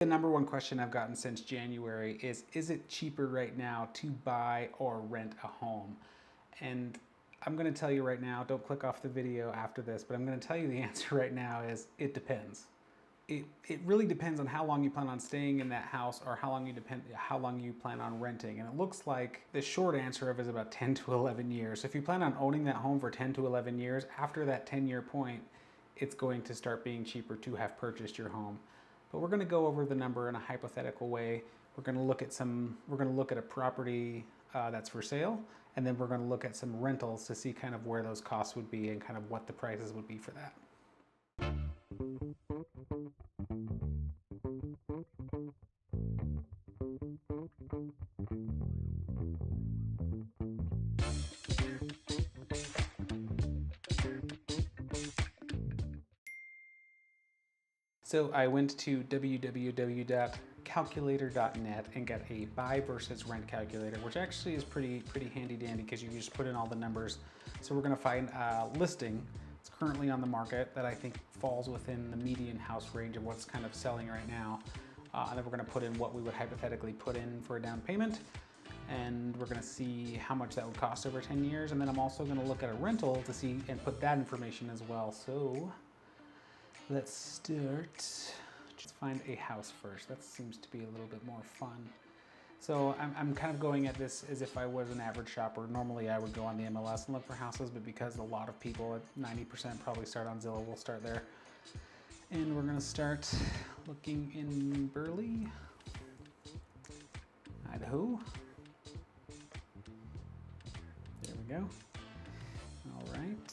The number one question I've gotten since January is it cheaper right now to buy or rent a home? And I'm going to tell you right now, don't click off the video after this, but I'm going to tell you the answer right now is it depends. It really depends on how long you plan on staying in that house or how long you plan on renting. And it looks like the short answer of it is about 10 to 11 years. So if you plan on owning that home for 10 to 11 years, after that 10-year point, it's going to start being cheaper to have purchased your home. But we're going to go over the number in a hypothetical way. We're going to look at a property that's for sale, and then we're going to look at some rentals to see kind of where those costs would be and kind of what the prices would be for that. So I went to www.calculator.net and got a buy versus rent calculator, which actually is pretty handy dandy because you just put in all the numbers. So we're going to find a listing. It's currently on the market that I think falls within the median house range of what's kind of selling right now. And then we're going to put in what we would hypothetically put in for a down payment. And we're going to see how much that would cost over 10 years. And then I'm also going to look at a rental to see and put that information as well. So let's start. Let's find a house first. That seems to be a little bit more fun. So I'm kind of going at this as if I was an average shopper. Normally I would go on the MLS and look for houses, but because a lot of people, 90% probably start on Zillow, we'll start there. And we're gonna start looking in Burley, Idaho. There we go. All right.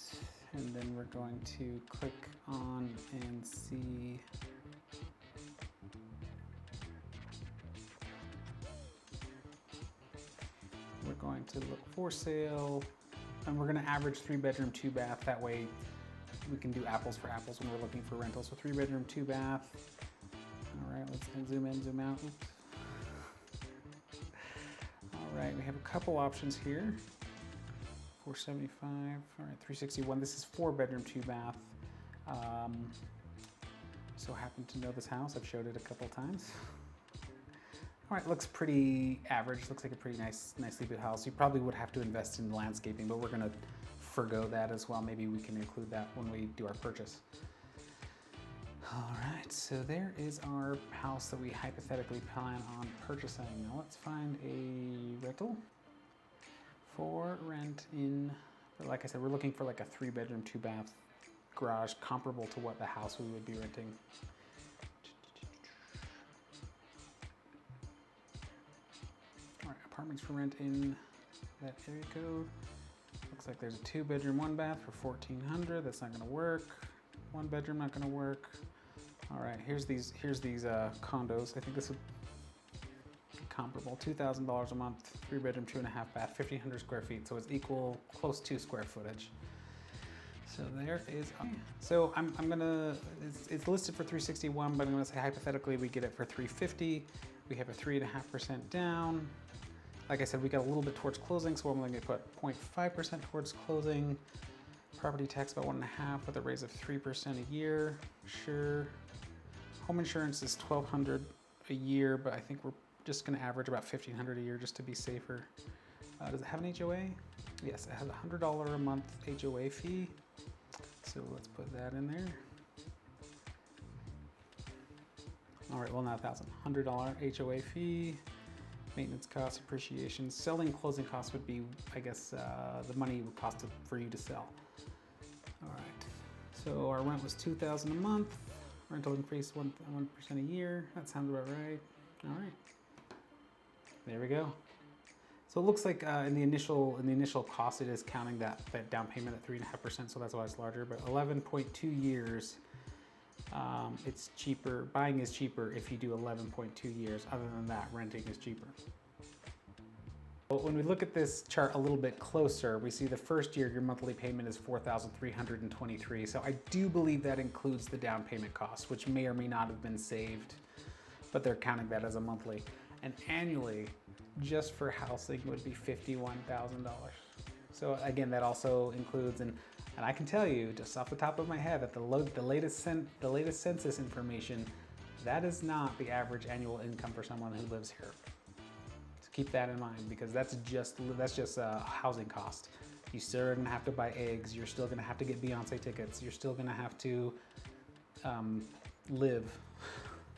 And then we're going to click on and see we're going to look for sale, and we're going to average 3-bedroom, 2-bath. That way we can do apples for apples when we're looking for rentals. So 3-bedroom, 2-bath. All right, let's zoom in, zoom out. Oops. All right, we have a couple options here. 475, all right, 361. This is 4-bedroom, 2-bath. So happen to know this house. I've showed it a couple times. All right, looks pretty average. Looks like a pretty nicely built house. You probably would have to invest in landscaping, but we're gonna forgo that as well. Maybe we can include that when we do our purchase. All right, so there is our house that we hypothetically plan on purchasing. Now let's find a rental. For rent in, like I said, we're looking for like a 3-bedroom, 2-bath garage comparable to what the house we would be renting. All right, apartments for rent in that area code. Looks like there's a 2-bedroom, 1-bath for $1,400. That's not gonna work. 1-bedroom, not gonna work. All right, here's these condos. I think this would comparable, $2,000 a month, 3-bedroom, 2.5-bath, 1,500 square feet. So it's equal, close to square footage. So there is, so I'm gonna, it's listed for 361, but I'm gonna say hypothetically we get it for 350. We have a 3.5% down. Like I said, we got a little bit towards closing, so I'm gonna put 0.5% towards closing. Property tax about 1.5 with a raise of 3% a year, sure. Home insurance is $1,200 a year, but I think we're just gonna average about $1,500 a year just to be safer. Does it have an HOA? Yes, it has a $100 a month HOA fee. So let's put that in there. All right, well not $1,000, $100 HOA fee, maintenance costs, appreciation, selling closing costs would be, I guess, the money it would cost for you to sell. All right, so our rent was $2,000 a month, rental increase 1% a year. That sounds about right. All right. There we go. So it looks like in the initial cost, it is counting that down payment at 3.5%, so that's why it's larger. But 11.2 years, it's cheaper. Buying is cheaper if you do 11.2 years. Other than that, renting is cheaper. But when we look at this chart a little bit closer, we see the first year your monthly payment is $4,323. So I do believe that includes the down payment cost, which may or may not have been saved, but they're counting that as a monthly. And annually, just for housing would be $51,000. So again, that also includes, and I can tell you just off the top of my head that the latest census information, That is not the average annual income for someone who lives here. So keep that in mind, because that's just a housing cost. You still are gonna have to buy eggs. You're still gonna have to get Beyonce tickets. You're still gonna have to live.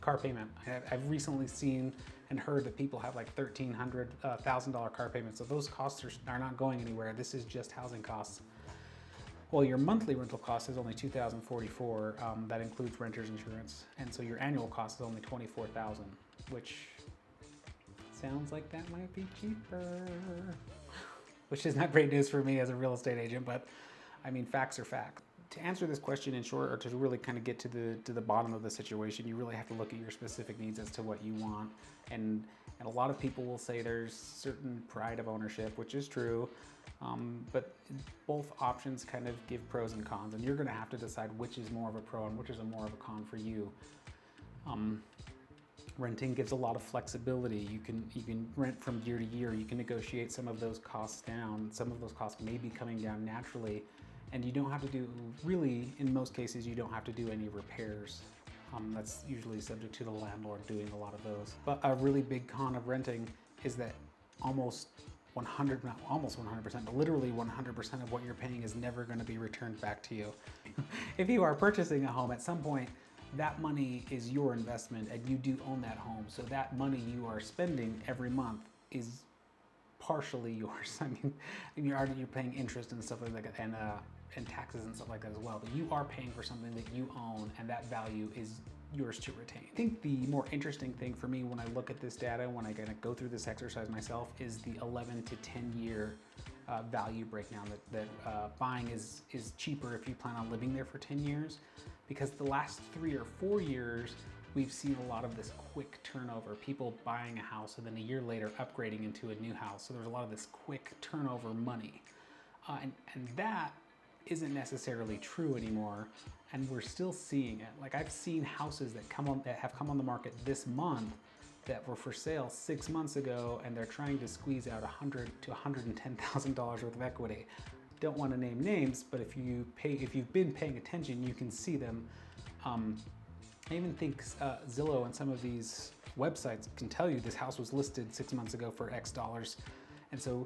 Car payment. I've recently seen and heard that people have like $1,300, $1,000 car payments. So those costs are not going anywhere. This is just housing costs. Well, your monthly rental cost is only $2,044. That includes renter's insurance, and so your annual cost is only $24,000, which sounds like that might be cheaper. Which is not great news for me as a real estate agent, but I mean, facts are facts. To answer this question in short, or to really kind of get to the bottom of the situation, you really have to look at your specific needs as to what you want. And a lot of people will say there's certain pride of ownership, which is true, but both options kind of give pros and cons, and you're going to have to decide which is more of a pro and which is more of a con for you. Renting gives a lot of flexibility. You can rent from year to year. You can negotiate some of those costs down. Some of those costs may be coming down naturally. And you don't have to do, really, in most cases, you don't have to do any repairs. That's usually subject to the landlord doing a lot of those. But a really big con of renting is that almost 100, not almost 100%, but literally 100% of what you're paying is never going to be returned back to you. If you are purchasing a home at some point, that money is your investment and you do own that home. So that money you are spending every month is partially yours. I mean, you're paying interest and stuff like that, and taxes and stuff like that as well, but you are paying for something that you own, and that value is yours to retain. I think the more interesting thing for me when I look at this data, when I kind of go through this exercise myself, is the 11 to 10 year value breakdown, that buying is cheaper if you plan on living there for 10 years, because the last 3 or 4 years, we've seen a lot of this quick turnover, people buying a house and then a year later upgrading into a new house. So there's a lot of this quick turnover money. And that isn't necessarily true anymore, and we're still seeing it. Like, I've seen houses that have come on the market this month that were for sale 6 months ago, and they're trying to squeeze out $100,000 to $110,000 worth of equity. Don't want to name names, but if you've been paying attention, you can see them. I even think Zillow and some of these websites can tell you this house was listed 6 months ago for X dollars. And so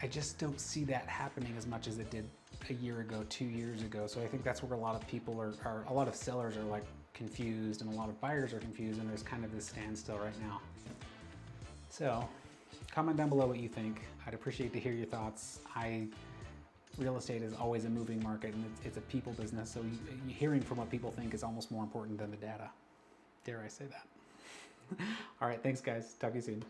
I just don't see that happening as much as it did a year ago, 2 years ago. So I think that's where a lot of people a lot of sellers are like confused, and a lot of buyers are confused, and there's kind of this standstill right now. So comment down below what you think. I'd appreciate to hear your thoughts. Real estate is always a moving market, and it's a people business, so hearing from what people think is almost more important than the data. Dare I say that? All right, thanks guys. Talk to you soon.